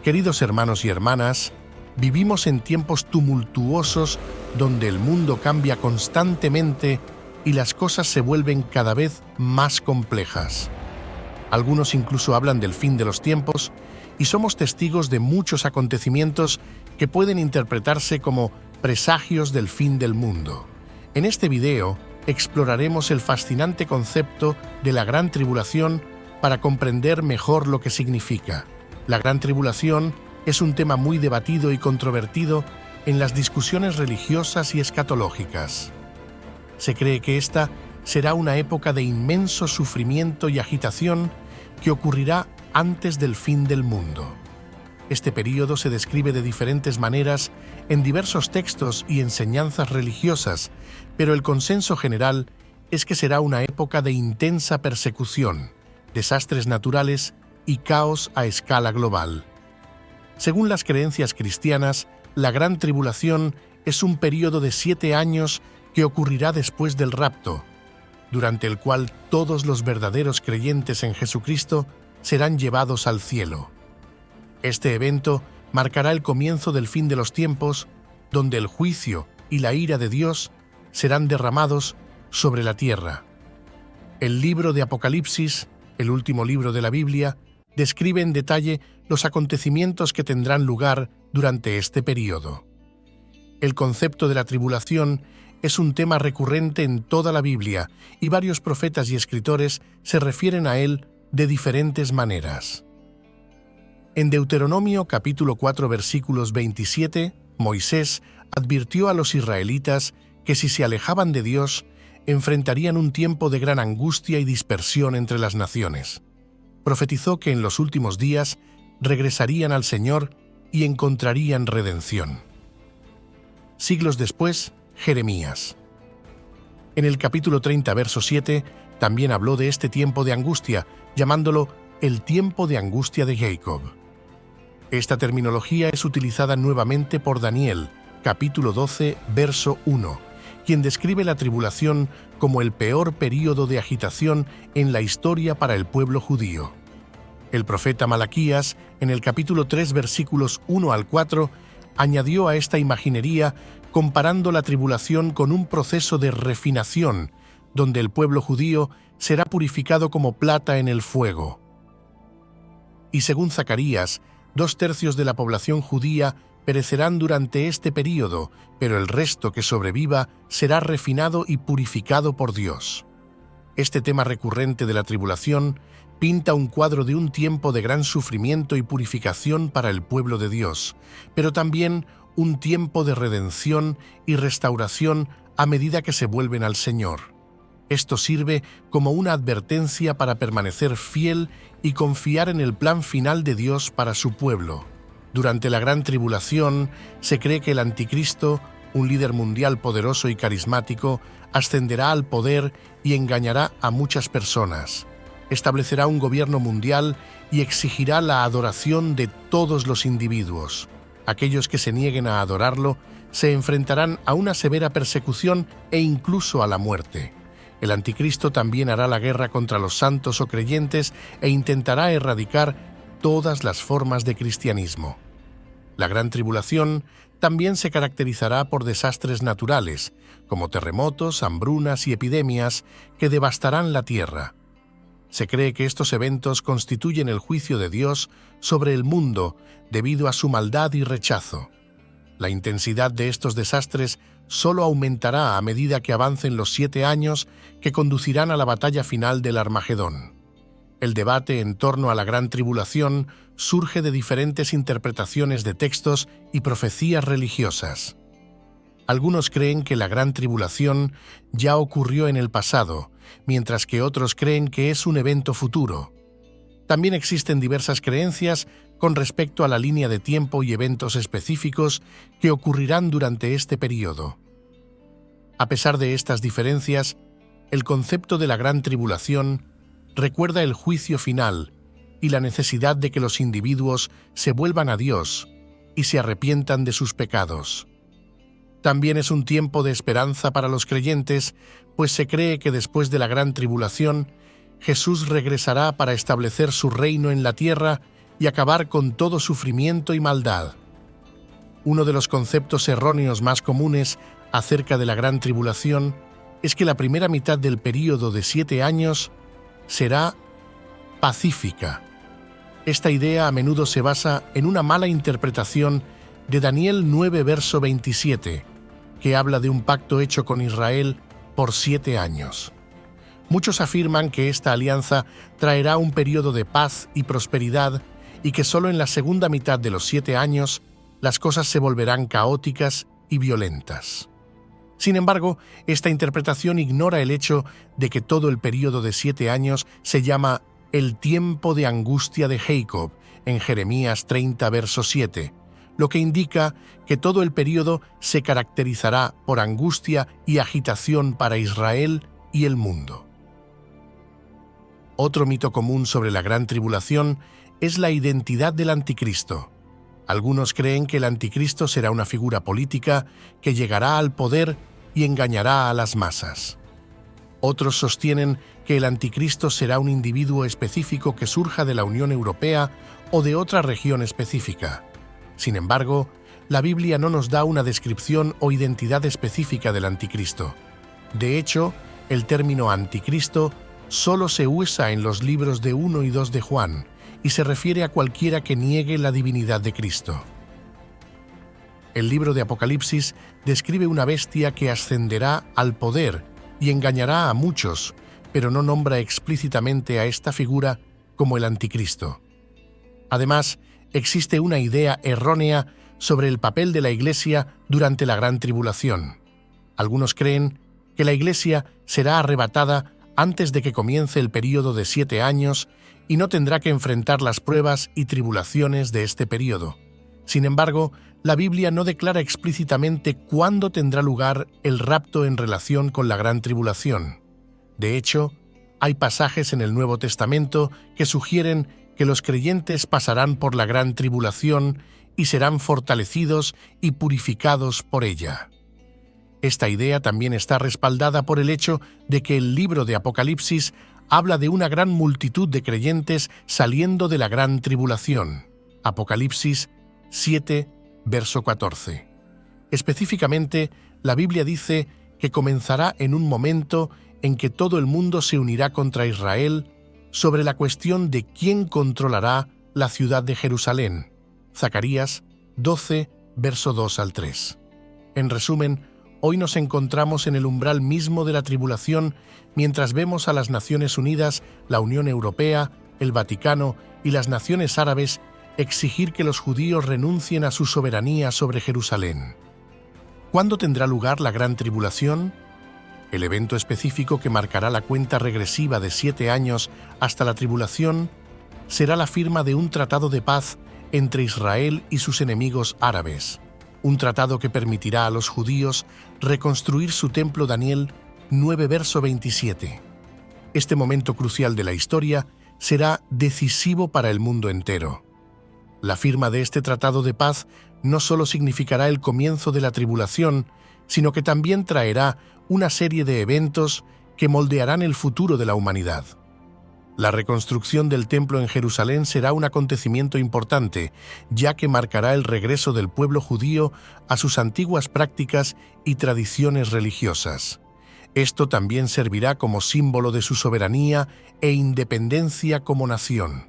Queridos hermanos y hermanas, vivimos en tiempos tumultuosos donde el mundo cambia constantemente y las cosas se vuelven cada vez más complejas. Algunos incluso hablan del fin de los tiempos y somos testigos de muchos acontecimientos que pueden interpretarse como presagios del fin del mundo. En este video exploraremos el fascinante concepto de la Gran Tribulación para comprender mejor lo que significa. La Gran Tribulación es un tema muy debatido y controvertido en las discusiones religiosas y escatológicas. Se cree que esta será una época de inmenso sufrimiento y agitación que ocurrirá antes del fin del mundo. Este período se describe de diferentes maneras en diversos textos y enseñanzas religiosas, pero el consenso general es que será una época de intensa persecución, desastres naturales y caos a escala global. Según las creencias cristianas, la Gran Tribulación es un período de 7 años que ocurrirá después del rapto, durante el cual todos los verdaderos creyentes en Jesucristo serán llevados al cielo. Este evento marcará el comienzo del fin de los tiempos, donde el juicio y la ira de Dios serán derramados sobre la tierra. El libro de Apocalipsis, el último libro de la Biblia, describe en detalle los acontecimientos que tendrán lugar durante este período. El concepto de la tribulación es un tema recurrente en toda la Biblia y varios profetas y escritores se refieren a él de diferentes maneras. En Deuteronomio capítulo 4 versículos 27, Moisés advirtió a los israelitas que si se alejaban de Dios, enfrentarían un tiempo de gran angustia y dispersión entre las naciones. Profetizó que en los últimos días regresarían al Señor y encontrarían redención. Siglos después, Jeremías. En el capítulo 30, verso 7, también habló de este tiempo de angustia, llamándolo el tiempo de angustia de Jacob. Esta terminología es utilizada nuevamente por Daniel, capítulo 12, verso 1, quien describe la tribulación como el peor período de agitación en la historia para el pueblo judío. El profeta Malaquías, en el capítulo 3, versículos 1 al 4, añadió a esta imaginería comparando la tribulación con un proceso de refinación, donde el pueblo judío será purificado como plata en el fuego. Y según Zacarías, 2/3 de la población judía perecerán durante este período, pero el resto que sobreviva será refinado y purificado por Dios. Este tema recurrente de la tribulación pinta un cuadro de un tiempo de gran sufrimiento y purificación para el pueblo de Dios, pero también un tiempo de redención y restauración a medida que se vuelven al Señor. Esto sirve como una advertencia para permanecer fiel y confiar en el plan final de Dios para su pueblo. Durante la Gran Tribulación, se cree que el Anticristo, un líder mundial poderoso y carismático, ascenderá al poder y engañará a muchas personas. Establecerá un gobierno mundial y exigirá la adoración de todos los individuos. Aquellos que se nieguen a adorarlo se enfrentarán a una severa persecución e incluso a la muerte. El Anticristo también hará la guerra contra los santos o creyentes e intentará erradicar todas las formas de cristianismo. La Gran Tribulación también se caracterizará por desastres naturales, como terremotos, hambrunas y epidemias que devastarán la tierra. Se cree que estos eventos constituyen el juicio de Dios sobre el mundo debido a su maldad y rechazo. La intensidad de estos desastres solo aumentará a medida que avancen los 7 años que conducirán a la batalla final del Armagedón. El debate en torno a la Gran Tribulación surge de diferentes interpretaciones de textos y profecías religiosas. Algunos creen que la Gran Tribulación ya ocurrió en el pasado, mientras que otros creen que es un evento futuro. También existen diversas creencias con respecto a la línea de tiempo y eventos específicos que ocurrirán durante este período. A pesar de estas diferencias, el concepto de la Gran Tribulación recuerda el juicio final y la necesidad de que los individuos se vuelvan a Dios y se arrepientan de sus pecados. También es un tiempo de esperanza para los creyentes, pues se cree que después de la Gran Tribulación, Jesús regresará para establecer su reino en la tierra y acabar con todo sufrimiento y maldad. Uno de los conceptos erróneos más comunes acerca de la Gran Tribulación es que la primera mitad del período de 7 años será pacífica. Esta idea a menudo se basa en una mala interpretación de Daniel 9, verso 27, que habla de un pacto hecho con Israel por 7 años. Muchos afirman que esta alianza traerá un periodo de paz y prosperidad y que solo en la segunda mitad de los 7 años las cosas se volverán caóticas y violentas. Sin embargo, esta interpretación ignora el hecho de que todo el período de 7 años se llama el tiempo de angustia de Jacob en Jeremías 30, verso 7, lo que indica que todo el período se caracterizará por angustia y agitación para Israel y el mundo. Otro mito común sobre la Gran Tribulación es la identidad del Anticristo. Algunos creen que el Anticristo será una figura política que llegará al poder y engañará a las masas. Otros sostienen que el Anticristo será un individuo específico que surja de la Unión Europea o de otra región específica. Sin embargo, la Biblia no nos da una descripción o identidad específica del Anticristo. De hecho, el término Anticristo solo se usa en los libros de 1 y 2 de Juan y se refiere a cualquiera que niegue la divinidad de Cristo. El libro de Apocalipsis describe una bestia que ascenderá al poder y engañará a muchos, pero no nombra explícitamente a esta figura como el Anticristo. Además, existe una idea errónea sobre el papel de la Iglesia durante la Gran Tribulación. Algunos creen que la Iglesia será arrebatada antes de que comience el período de 7 años y no tendrá que enfrentar las pruebas y tribulaciones de este período. Sin embargo, la Biblia no declara explícitamente cuándo tendrá lugar el rapto en relación con la Gran Tribulación. De hecho, hay pasajes en el Nuevo Testamento que sugieren que los creyentes pasarán por la Gran Tribulación y serán fortalecidos y purificados por ella. Esta idea también está respaldada por el hecho de que el libro de Apocalipsis habla de una gran multitud de creyentes saliendo de la Gran Tribulación. Apocalipsis 7, verso 14. Específicamente, la Biblia dice que comenzará en un momento en que todo el mundo se unirá contra Israel sobre la cuestión de quién controlará la ciudad de Jerusalén. Zacarías 12, verso 2 al 3. En resumen, hoy nos encontramos en el umbral mismo de la tribulación mientras vemos a las Naciones Unidas, la Unión Europea, el Vaticano y las naciones árabes exigir que los judíos renuncien a su soberanía sobre Jerusalén. ¿Cuándo tendrá lugar la Gran Tribulación? El evento específico que marcará la cuenta regresiva de 7 años hasta la tribulación será la firma de un tratado de paz entre Israel y sus enemigos árabes, un tratado que permitirá a los judíos reconstruir su templo. Daniel 9, verso 27. Este momento crucial de la historia será decisivo para el mundo entero. La firma de este tratado de paz no solo significará el comienzo de la tribulación, sino que también traerá una serie de eventos que moldearán el futuro de la humanidad. La reconstrucción del templo en Jerusalén será un acontecimiento importante, ya que marcará el regreso del pueblo judío a sus antiguas prácticas y tradiciones religiosas. Esto también servirá como símbolo de su soberanía e independencia como nación.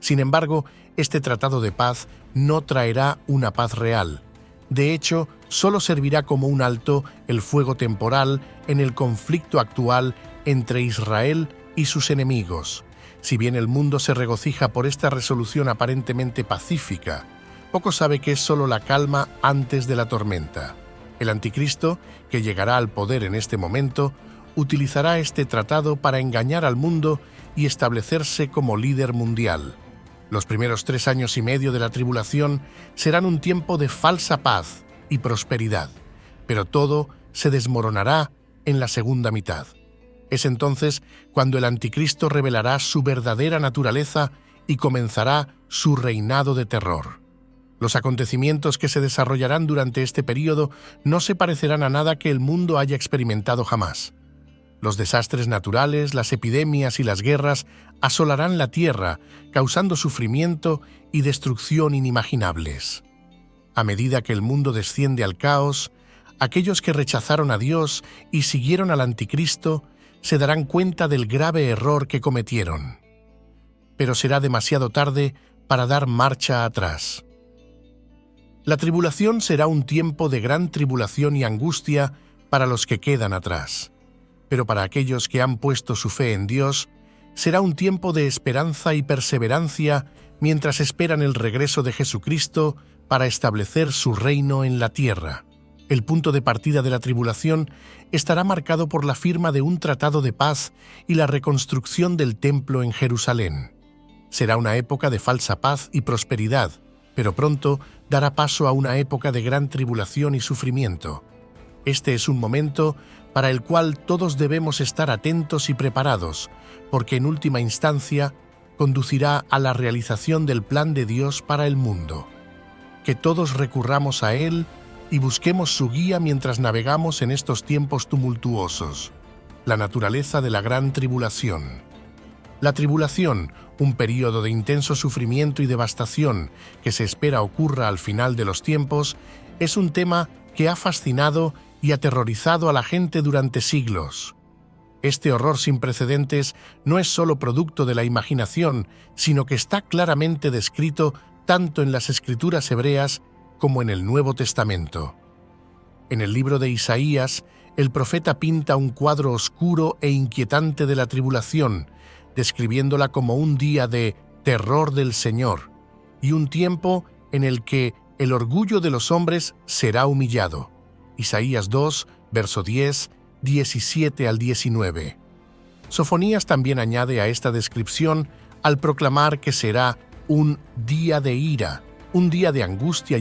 Sin embargo, este tratado de paz no traerá una paz real. De hecho, solo servirá como un alto el fuego temporal en el conflicto actual entre Israel y sus enemigos. Si bien el mundo se regocija por esta resolución aparentemente pacífica, poco sabe que es solo la calma antes de la tormenta. El Anticristo, que llegará al poder en este momento, utilizará este tratado para engañar al mundo y establecerse como líder mundial. Los primeros 3 años y medio de la tribulación serán un tiempo de falsa paz y prosperidad, pero todo se desmoronará en la segunda mitad. Es entonces cuando el Anticristo revelará su verdadera naturaleza y comenzará su reinado de terror. Los acontecimientos que se desarrollarán durante este período no se parecerán a nada que el mundo haya experimentado jamás. Los desastres naturales, las epidemias y las guerras asolarán la tierra, causando sufrimiento y destrucción inimaginables. A medida que el mundo desciende al caos, aquellos que rechazaron a Dios y siguieron al anticristo se darán cuenta del grave error que cometieron. Pero será demasiado tarde para dar marcha atrás. La tribulación será un tiempo de gran tribulación y angustia para los que quedan atrás. Pero para aquellos que han puesto su fe en Dios, será un tiempo de esperanza y perseverancia mientras esperan el regreso de Jesucristo para establecer su reino en la tierra. El punto de partida de la tribulación estará marcado por la firma de un tratado de paz y la reconstrucción del templo en Jerusalén. Será una época de falsa paz y prosperidad, pero pronto dará paso a una época de gran tribulación y sufrimiento. Este es un momento para el cual todos debemos estar atentos y preparados, porque en última instancia conducirá a la realización del plan de Dios para el mundo. Que todos recurramos a Él y busquemos su guía mientras navegamos en estos tiempos tumultuosos. La naturaleza de la gran tribulación. La tribulación, un período de intenso sufrimiento y devastación que se espera ocurra al final de los tiempos, es un tema que ha fascinado y aterrorizado a la gente durante siglos. Este horror sin precedentes no es solo producto de la imaginación, sino que está claramente descrito tanto en las Escrituras hebreas como en el Nuevo Testamento. En el libro de Isaías, el profeta pinta un cuadro oscuro e inquietante de la tribulación, describiéndola como un día de terror del Señor y un tiempo en el que el orgullo de los hombres será humillado. Isaías 2, verso 10, 17 al 19. Sofonías también añade a esta descripción al proclamar que será un día de ira, un día de angustia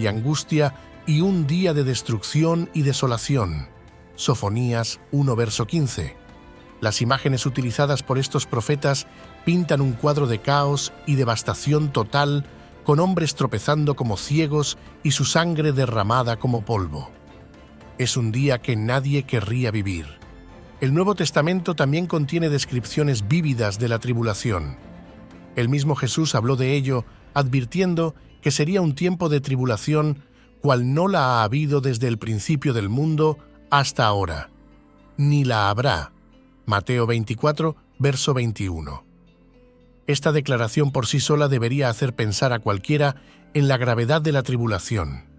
y un día de destrucción y desolación. Sofonías 1, verso 15. Las imágenes utilizadas por estos profetas pintan un cuadro de caos y devastación total, con hombres tropezando como ciegos y su sangre derramada como polvo. Es un día que nadie querría vivir. El Nuevo Testamento también contiene descripciones vívidas de la tribulación. El mismo Jesús habló de ello, advirtiendo que sería un tiempo de tribulación cual no la ha habido desde el principio del mundo hasta ahora, ni la habrá. Mateo 24, verso 21. Esta declaración por sí sola debería hacer pensar a cualquiera en la gravedad de la tribulación.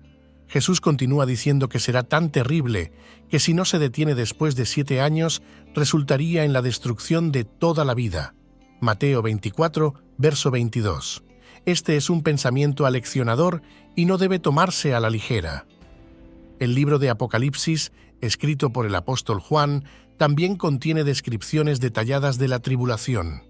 Jesús continúa diciendo que será tan terrible que si no se detiene después de 7 años, resultaría en la destrucción de toda la vida. Mateo 24, verso 22. Este es un pensamiento aleccionador y no debe tomarse a la ligera. El libro de Apocalipsis, escrito por el apóstol Juan, también contiene descripciones detalladas de la tribulación.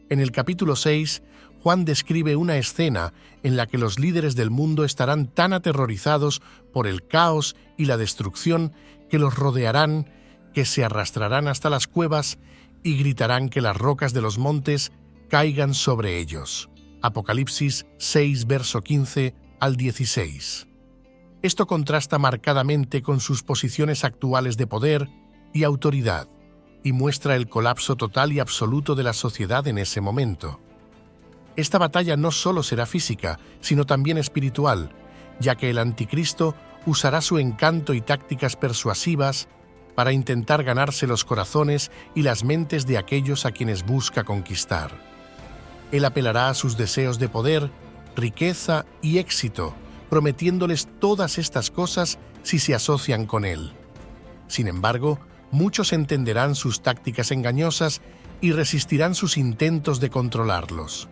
En el capítulo 6, Juan describe una escena en la que los líderes del mundo estarán tan aterrorizados por el caos y la destrucción que los rodearán, que se arrastrarán hasta las cuevas y gritarán que las rocas de los montes caigan sobre ellos. Apocalipsis 6, verso 15 al 16. Esto contrasta marcadamente con sus posiciones actuales de poder y autoridad, y muestra el colapso total y absoluto de la sociedad en ese momento. Esta batalla no solo será física, sino también espiritual, ya que el anticristo usará su encanto y tácticas persuasivas para intentar ganarse los corazones y las mentes de aquellos a quienes busca conquistar. Él apelará a sus deseos de poder, riqueza y éxito, prometiéndoles todas estas cosas si se asocian con él. Sin embargo, muchos entenderán sus tácticas engañosas y resistirán sus intentos de controlarlos.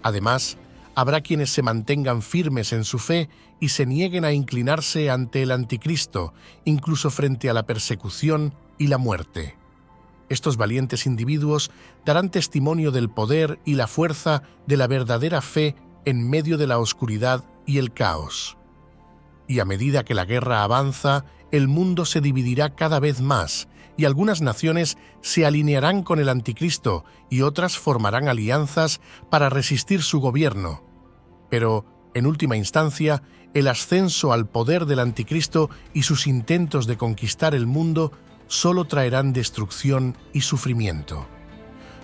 Además, habrá quienes se mantengan firmes en su fe y se nieguen a inclinarse ante el anticristo, incluso frente a la persecución y la muerte. Estos valientes individuos darán testimonio del poder y la fuerza de la verdadera fe en medio de la oscuridad y el caos. Y a medida que la guerra avanza, el mundo se dividirá cada vez más, y algunas naciones se alinearán con el anticristo y otras formarán alianzas para resistir su gobierno. Pero, en última instancia, el ascenso al poder del anticristo y sus intentos de conquistar el mundo solo traerán destrucción y sufrimiento.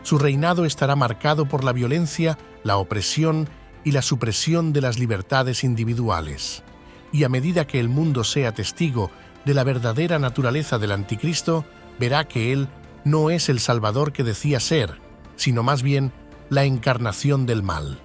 Su reinado estará marcado por la violencia, la opresión y la supresión de las libertades individuales. Y a medida que el mundo sea testigo de la verdadera naturaleza del Anticristo, verá que él no es el Salvador que decía ser, sino más bien la encarnación del mal.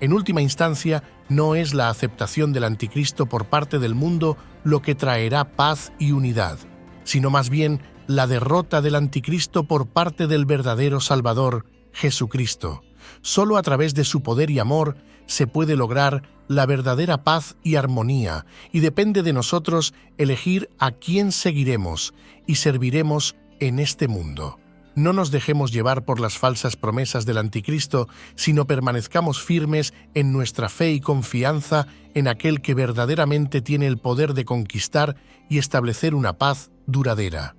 En última instancia, no es la aceptación del Anticristo por parte del mundo lo que traerá paz y unidad, sino más bien la derrota del Anticristo por parte del verdadero Salvador, Jesucristo. Solo a través de su poder y amor se puede lograr la verdadera paz y armonía, y depende de nosotros elegir a quién seguiremos y serviremos en este mundo. No nos dejemos llevar por las falsas promesas del Anticristo, sino permanezcamos firmes en nuestra fe y confianza en aquel que verdaderamente tiene el poder de conquistar y establecer una paz duradera.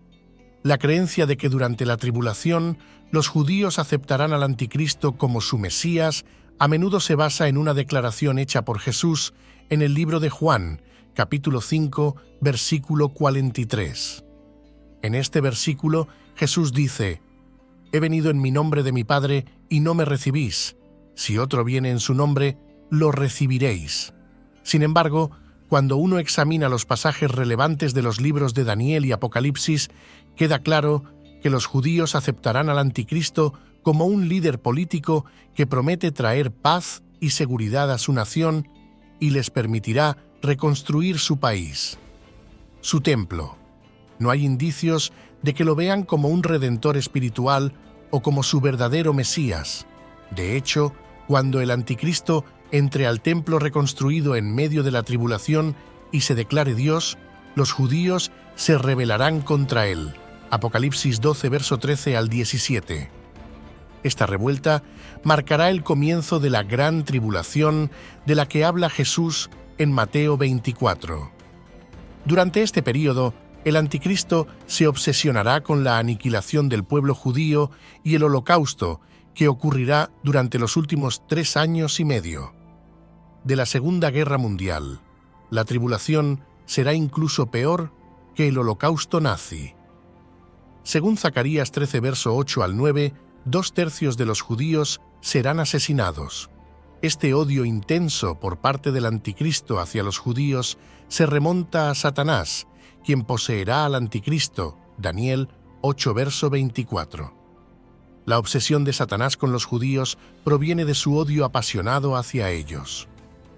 La creencia de que durante la tribulación los judíos aceptarán al Anticristo como su Mesías a menudo se basa en una declaración hecha por Jesús en el libro de Juan, capítulo 5, versículo 43. En este versículo, Jesús dice: «He venido en mi nombre de mi Padre y no me recibís. Si otro viene en su nombre, lo recibiréis». Sin embargo, cuando uno examina los pasajes relevantes de los libros de Daniel y Apocalipsis, queda claro que los judíos aceptarán al Anticristo como un líder político que promete traer paz y seguridad a su nación y les permitirá reconstruir su país, su templo. No hay indicios de que lo vean como un redentor espiritual o como su verdadero Mesías. De hecho, cuando el Anticristo entre al templo reconstruido en medio de la tribulación y se declare Dios, los judíos se rebelarán contra él. Apocalipsis 12, verso 13 al 17. Esta revuelta marcará el comienzo de la gran tribulación de la que habla Jesús en Mateo 24. Durante este período, el Anticristo se obsesionará con la aniquilación del pueblo judío y el holocausto, que ocurrirá durante los últimos 3 años y medio. De la Segunda Guerra Mundial, la tribulación será incluso peor que el holocausto nazi. Según Zacarías 13, verso 8 al 9, 2/3 de los judíos serán asesinados. Este odio intenso por parte del Anticristo hacia los judíos se remonta a Satanás, quien poseerá al Anticristo, Daniel 8, verso 24. La obsesión de Satanás con los judíos proviene de su odio apasionado hacia ellos.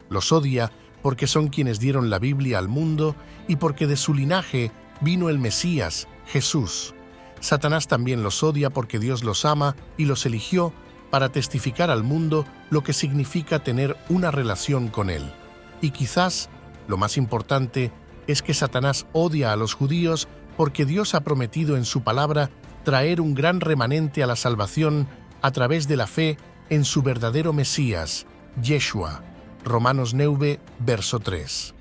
Los odia porque son quienes dieron la Biblia al mundo y porque de su linaje vino el Mesías, Jesús. Satanás también los odia porque Dios los ama y los eligió para testificar al mundo lo que significa tener una relación con él. Y quizás, lo más importante, es que Satanás odia a los judíos porque Dios ha prometido en su palabra traer un gran remanente a la salvación a través de la fe en su verdadero Mesías, Yeshua. Romanos 9, verso 3.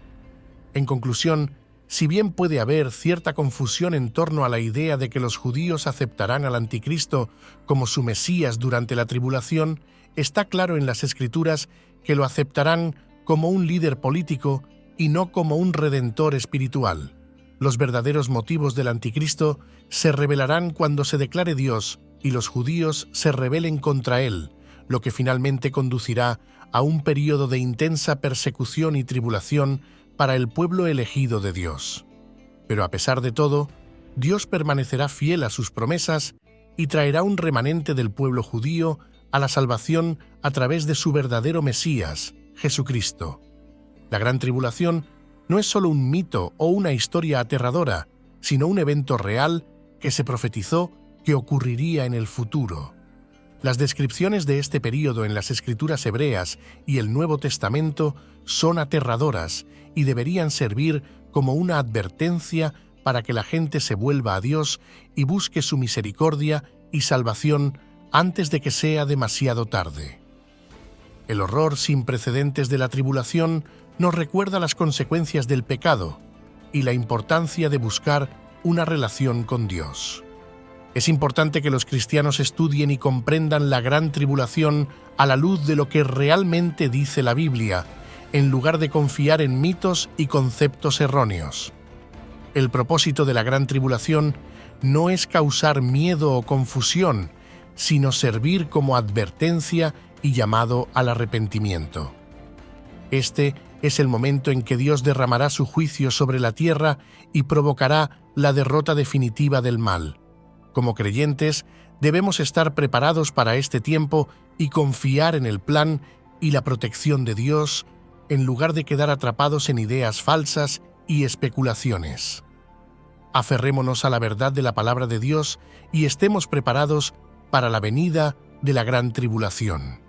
En conclusión, si bien puede haber cierta confusión en torno a la idea de que los judíos aceptarán al Anticristo como su Mesías durante la tribulación, está claro en las Escrituras que lo aceptarán como un líder político y no como un redentor espiritual. Los verdaderos motivos del Anticristo se revelarán cuando se declare Dios y los judíos se rebelen contra él, lo que finalmente conducirá a un período de intensa persecución y tribulación para el pueblo elegido de Dios. Pero a pesar de todo, Dios permanecerá fiel a sus promesas y traerá un remanente del pueblo judío a la salvación a través de su verdadero Mesías, Jesucristo. La gran tribulación no es solo un mito o una historia aterradora, sino un evento real que se profetizó que ocurriría en el futuro. Las descripciones de este período en las Escrituras hebreas y el Nuevo Testamento son aterradoras y deberían servir como una advertencia para que la gente se vuelva a Dios y busque su misericordia y salvación antes de que sea demasiado tarde. El horror sin precedentes de la tribulación nos recuerda las consecuencias del pecado y la importancia de buscar una relación con Dios. Es importante que los cristianos estudien y comprendan la gran tribulación a la luz de lo que realmente dice la Biblia, en lugar de confiar en mitos y conceptos erróneos. El propósito de la gran tribulación no es causar miedo o confusión, sino servir como advertencia y llamado al arrepentimiento. Este es el momento en que Dios derramará su juicio sobre la tierra y provocará la derrota definitiva del mal. Como creyentes, debemos estar preparados para este tiempo y confiar en el plan y la protección de Dios, en lugar de quedar atrapados en ideas falsas y especulaciones. Aferrémonos a la verdad de la palabra de Dios y estemos preparados para la venida de la gran tribulación.